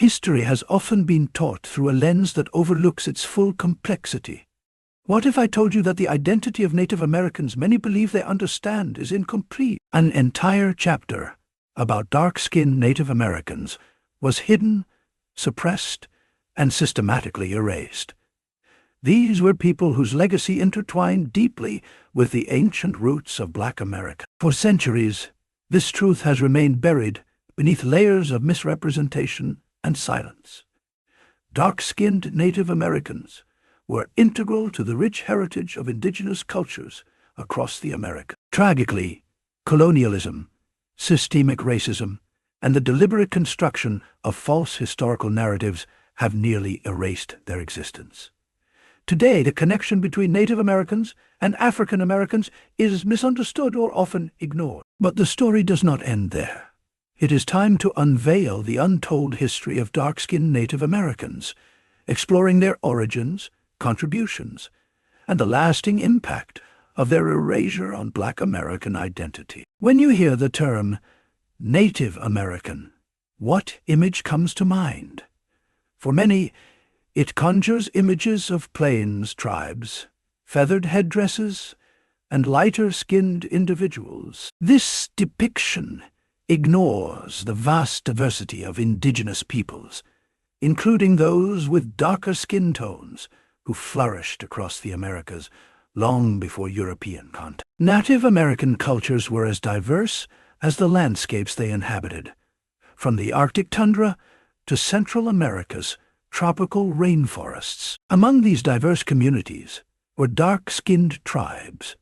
History has often been taught through a lens that overlooks its full complexity. What if I told you that the identity of Native Americans many believe they understand is incomplete? An entire chapter about dark-skinned Native Americans was hidden, suppressed, and systematically erased. These were people whose legacy intertwined deeply with the ancient roots of Black America. For centuries, this truth has remained buried beneath layers of misrepresentation and silence. Dark-skinned Native Americans were integral to the rich heritage of indigenous cultures across the Americas. Tragically, colonialism, systemic racism, and the deliberate construction of false historical narratives have nearly erased their existence. Today, the connection between Native Americans and African Americans is misunderstood or often ignored. But the story does not end there. It is time to unveil the untold history of dark-skinned Native Americans, exploring their origins, contributions, and the lasting impact of their erasure on Black American identity. When you hear the term Native American, what image comes to mind? For many, it conjures images of plains tribes, feathered headdresses, and lighter-skinned individuals. This depiction ignores the vast diversity of indigenous peoples, including those with darker skin tones who flourished across the Americas long before European contact. Native American cultures were as diverse as the landscapes they inhabited, from the Arctic tundra to Central America's tropical rainforests. Among these diverse communities were dark-skinned tribes,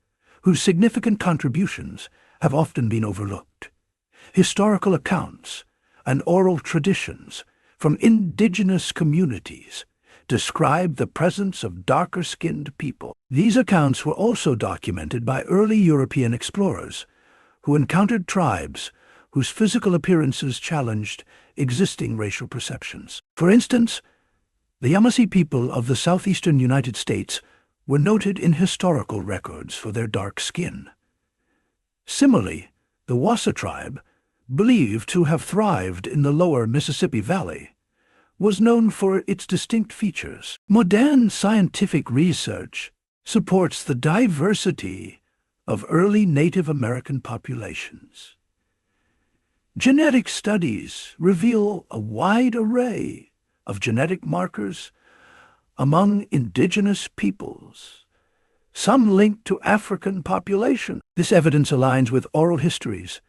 whose significant contributions have often been overlooked. Historical accounts and oral traditions from indigenous communities describe the presence of darker-skinned people. These accounts were also documented by early European explorers who encountered tribes whose physical appearances challenged existing racial perceptions. For instance, the Yamasee people of the southeastern United States were noted in historical records for their dark skin. Similarly, the Wassa tribe, believed to have thrived in the lower Mississippi Valley, was known for its distinct features. Modern scientific research supports the diversity of early Native American populations. Genetic studies reveal a wide array of genetic markers among indigenous peoples, some linked to African population. This evidence aligns with oral histories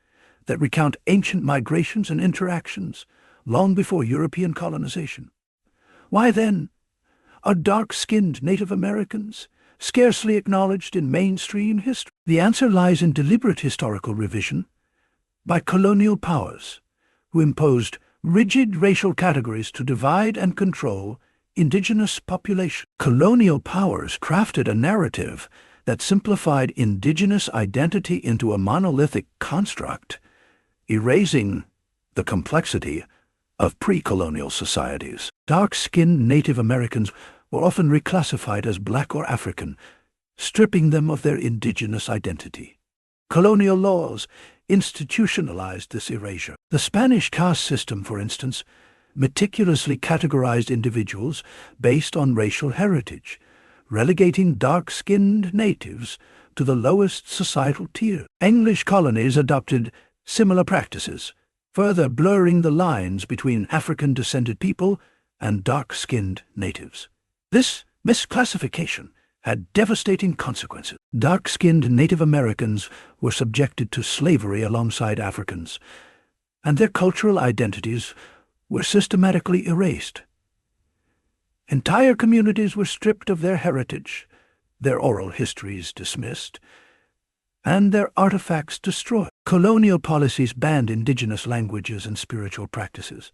that recount ancient migrations and interactions long before European colonization. Why then are dark-skinned Native Americans scarcely acknowledged in mainstream history? The answer lies in deliberate historical revision by colonial powers who imposed rigid racial categories to divide and control indigenous populations. Colonial powers crafted a narrative that simplified indigenous identity into a monolithic construct, erasing the complexity of pre-colonial societies. Dark-skinned Native Americans were often reclassified as Black or African, stripping them of their indigenous identity. Colonial laws institutionalized this erasure. The Spanish caste system, for instance, meticulously categorized individuals based on racial heritage, relegating dark-skinned natives to the lowest societal tier. English colonies adopted similar practices, further blurring the lines between African-descended people and dark-skinned natives. This misclassification had devastating consequences. Dark-skinned Native Americans were subjected to slavery alongside Africans, and their cultural identities were systematically erased. Entire communities were stripped of their heritage, their oral histories dismissed, and their artifacts destroyed. Colonial policies banned indigenous languages and spiritual practices,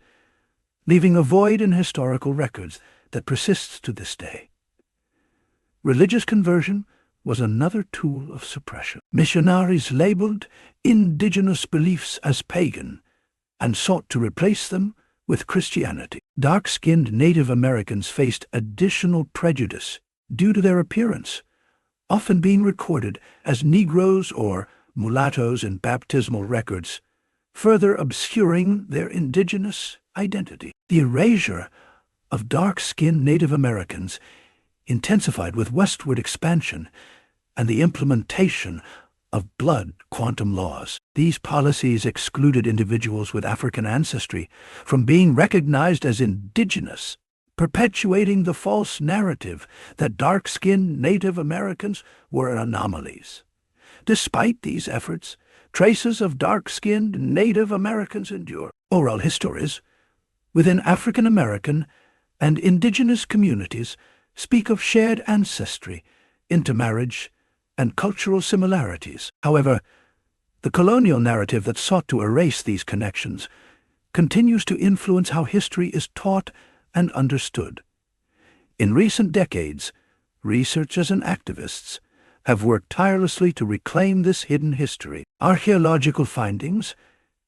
leaving a void in historical records that persists to this day. Religious conversion was another tool of suppression. Missionaries labeled indigenous beliefs as pagan and sought to replace them with Christianity. Dark-skinned Native Americans faced additional prejudice due to their appearance, often being recorded as Negroes or mulattoes in baptismal records, further obscuring their indigenous identity. The erasure of dark-skinned Native Americans intensified with westward expansion and the implementation of blood quantum laws. These policies excluded individuals with African ancestry from being recognized as indigenous, perpetuating the false narrative that dark-skinned Native Americans were anomalies. Despite these efforts, traces of dark-skinned Native Americans endure. Oral histories within African American and indigenous communities speak of shared ancestry, intermarriage, and cultural similarities. However, the colonial narrative that sought to erase these connections continues to influence how history is taught and understood. In recent decades, researchers and activists have worked tirelessly to reclaim this hidden history. Archaeological findings,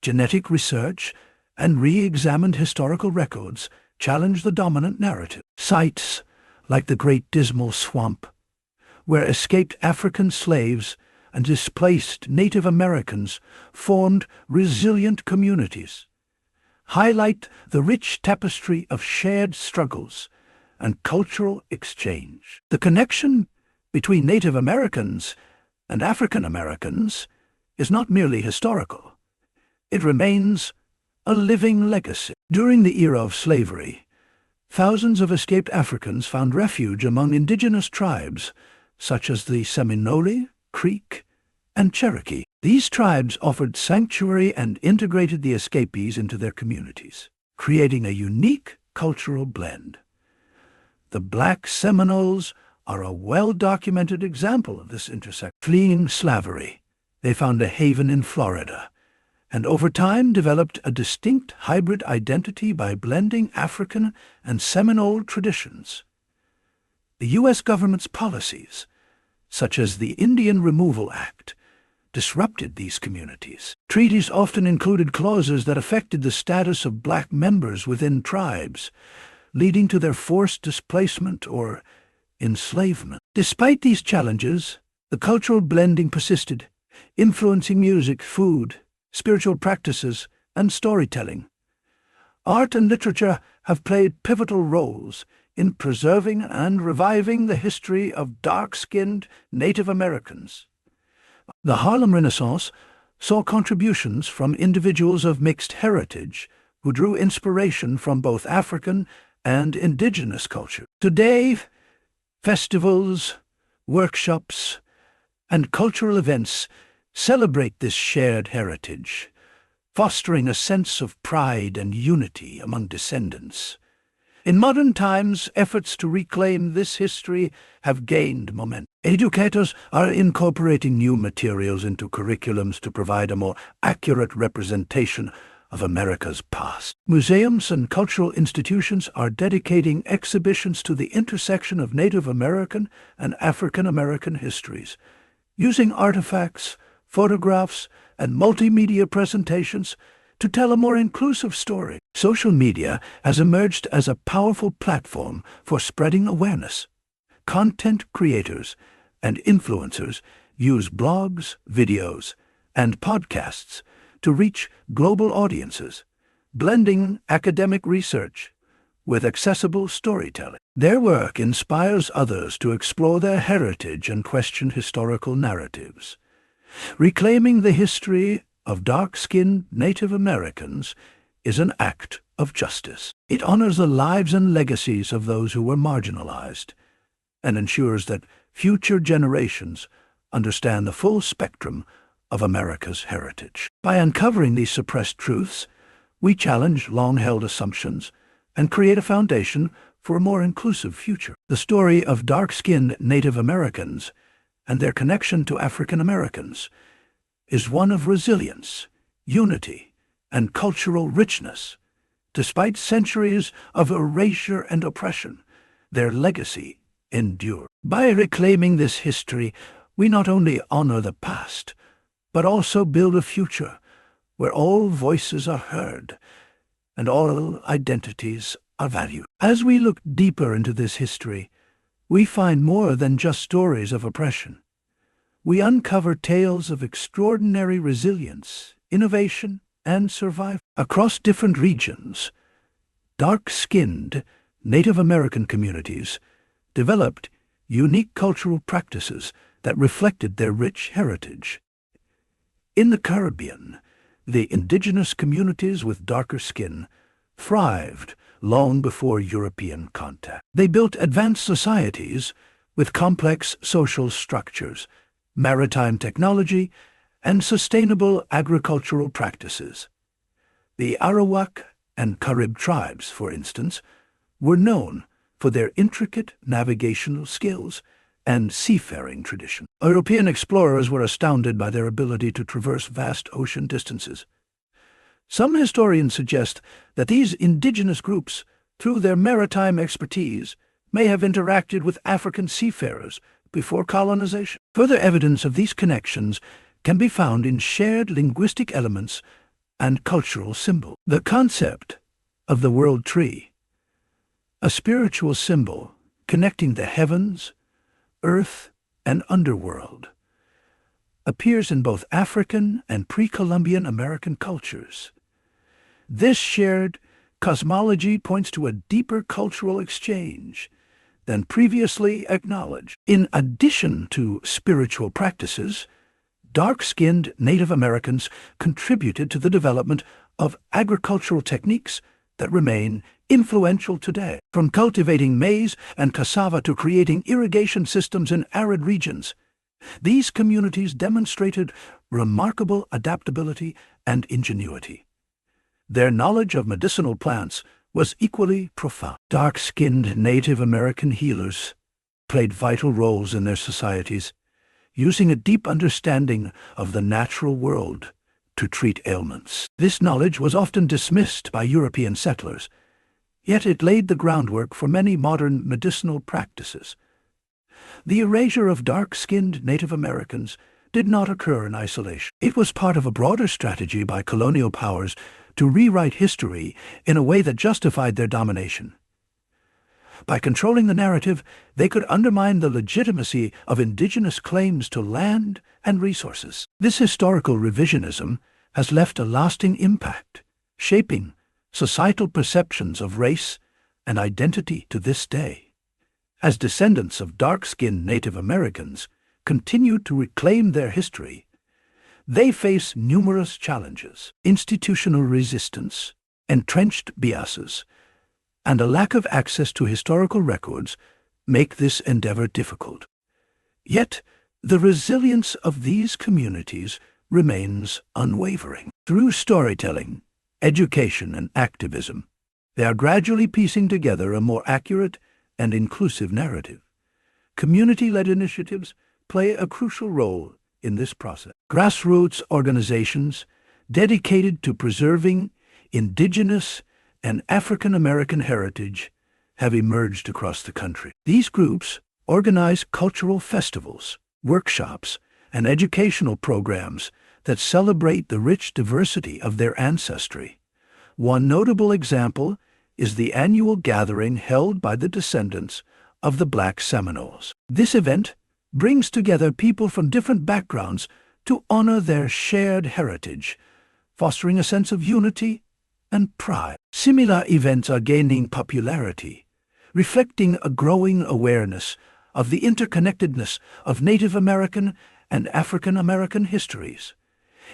genetic research, and re-examined historical records challenge the dominant narrative. Sites like the Great Dismal Swamp, where escaped African slaves and displaced Native Americans formed resilient communities, highlight the rich tapestry of shared struggles and cultural exchange. The connection between Native Americans and African Americans is not merely historical. It remains a living legacy. During the era of slavery, thousands of escaped Africans found refuge among indigenous tribes such as the Seminole, Creek, and Cherokee. These tribes offered sanctuary and integrated the escapees into their communities, creating a unique cultural blend. The Black Seminoles are a well-documented example of this intersection. Fleeing slavery, they found a haven in Florida, and over time developed a distinct hybrid identity by blending African and Seminole traditions. The U.S. government's policies, such as the Indian Removal Act, disrupted these communities. Treaties often included clauses that affected the status of black members within tribes, leading to their forced displacement or enslavement. Despite these challenges, the cultural blending persisted, influencing music, food, spiritual practices, and storytelling. Art and literature have played pivotal roles in preserving and reviving the history of dark-skinned Native Americans. The Harlem Renaissance saw contributions from individuals of mixed heritage who drew inspiration from both African and indigenous culture. Today, festivals, workshops, and cultural events celebrate this shared heritage, fostering a sense of pride and unity among descendants. In modern times, efforts to reclaim this history have gained momentum. Educators are incorporating new materials into curriculums to provide a more accurate representation of America's past. Museums and cultural institutions are dedicating exhibitions to the intersection of Native American and African American histories, using artifacts, photographs, and multimedia presentations to tell a more inclusive story. Social media has emerged as a powerful platform for spreading awareness. Content creators and influencers use blogs, videos, and podcasts to reach global audiences, blending academic research with accessible storytelling. Their work inspires others to explore their heritage and question historical narratives. Reclaiming the history of dark-skinned Native Americans is an act of justice. It honors the lives and legacies of those who were marginalized and ensures that future generations understand the full spectrum of America's heritage. By uncovering these suppressed truths, we challenge long-held assumptions and create a foundation for a more inclusive future. The story of dark-skinned Native Americans and their connection to African Americans is one of resilience, unity, and cultural richness. Despite centuries of erasure and oppression, their legacy endures. By reclaiming this history, we not only honor the past, but also build a future where all voices are heard and all identities are valued. As we look deeper into this history, we find more than just stories of oppression. We uncover tales of extraordinary resilience, innovation, and survival. Across different regions, Dark-skinned Native American communities developed unique cultural practices that reflected their rich heritage. In the Caribbean, the indigenous communities with darker skin thrived long before European contact. They built advanced societies with complex social structures, maritime technology, and sustainable agricultural practices. The Arawak and Carib tribes, for instance, were known for their intricate navigational skills and seafaring tradition. European explorers were astounded by their ability to traverse vast ocean distances. Some historians suggest that these indigenous groups, through their maritime expertise, may have interacted with African seafarers before colonization. Further evidence of these connections can be found in shared linguistic elements and cultural symbols. The concept of the world tree, a spiritual symbol connecting the heavens, earth, and underworld, appears in both African and pre-Columbian American cultures. This shared cosmology points to a deeper cultural exchange than previously acknowledged. In addition to spiritual practices, dark-skinned Native Americans contributed to the development of agricultural techniques that remain influential today. From cultivating maize and cassava to creating irrigation systems in arid regions, these communities demonstrated remarkable adaptability and ingenuity. Their knowledge of medicinal plants was equally profound. Dark-skinned Native American healers played vital roles in their societies, using a deep understanding of the natural world to treat ailments. This knowledge was often dismissed by European settlers, yet it laid the groundwork for many modern medicinal practices. The erasure of dark-skinned Native Americans did not occur in isolation. It was part of a broader strategy by colonial powers to rewrite history in a way that justified their domination. By controlling the narrative, they could undermine the legitimacy of indigenous claims to land and resources. This historical revisionism has left a lasting impact, shaping societal perceptions of race and identity to this day. As descendants of dark-skinned Native Americans continue to reclaim their history, they face numerous challenges: institutional resistance, entrenched biases, and a lack of access to historical records make this endeavor difficult. Yet, the resilience of these communities remains unwavering. Through storytelling, education, and activism, they are gradually piecing together a more accurate and inclusive narrative. Community-led initiatives play a crucial role in this process. Grassroots organizations dedicated to preserving indigenous and African American heritage have emerged across the country. These groups organize cultural festivals, workshops, and educational programs that celebrate the rich diversity of their ancestry. One notable example is the annual gathering held by the descendants of the Black Seminoles. This event brings together people from different backgrounds to honor their shared heritage, fostering a sense of unity and pride. Similar events are gaining popularity, reflecting a growing awareness of the interconnectedness of Native American and African American histories.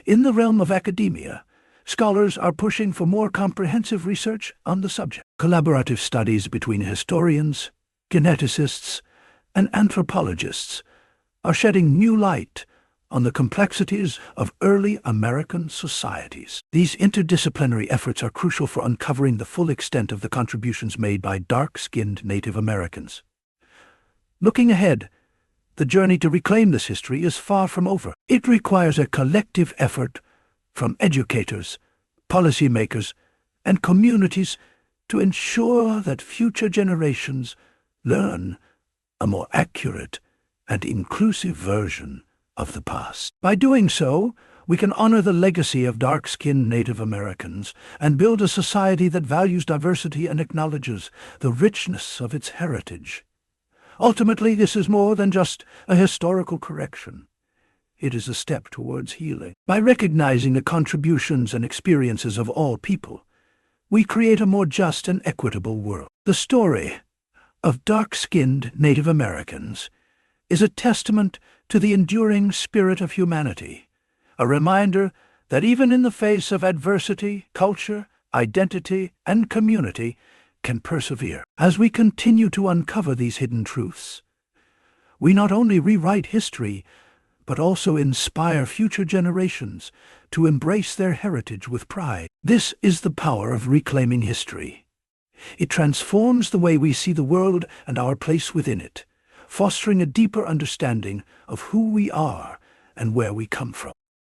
In the realm of academia, scholars are pushing for more comprehensive research on the subject. Collaborative studies between historians, geneticists, and anthropologists are shedding new light on the complexities of early American societies. These interdisciplinary efforts are crucial for uncovering the full extent of the contributions made by dark-skinned Native Americans. Looking ahead, the journey to reclaim this history is far from over. It requires a collective effort from educators, policymakers, and communities to ensure that future generations learn a more accurate and inclusive version of the past. By doing so, we can honor the legacy of dark-skinned Native Americans and build a society that values diversity and acknowledges the richness of its heritage. Ultimately, this is more than just a historical correction. It is a step towards healing. By recognizing the contributions and experiences of all people, we create a more just and equitable world. The story of dark-skinned Native Americans is a testament to the enduring spirit of humanity, a reminder that even in the face of adversity, culture, identity, and community can persevere. As we continue to uncover these hidden truths, we not only rewrite history, but also inspire future generations to embrace their heritage with pride. This is the power of reclaiming history. It transforms the way we see the world and our place within it, fostering a deeper understanding of who we are and where we come from.